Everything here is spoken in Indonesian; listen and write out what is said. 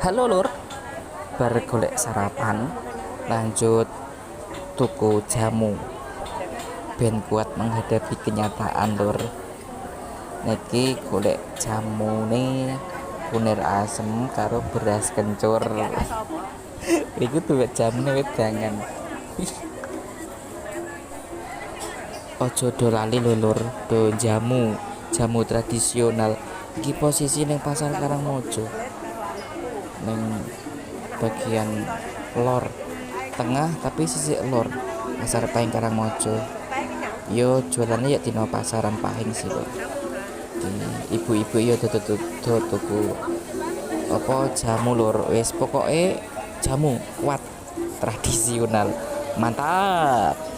Halo Lur, bar golek sarapan, lanjut tuku jamu. Ben kuat menghadapi kenyataan Lur. Niki golek jamu nih kunir asem karo beras kencur. Iku tuh jamune wedangan. Ojo do lali lho Lur, do jamu tradisional. Iki posisi ning Pasar Karangmojo. Ning bagian lor tengah tapi sisi lor Pasar Pahing Karangmojo. Yo jualannya ya dino pasaran Pahing sih lor. Ibu-ibu yo do tuku apa jamu lor. Wis pokoke jamu kuat tradisional. Mantap.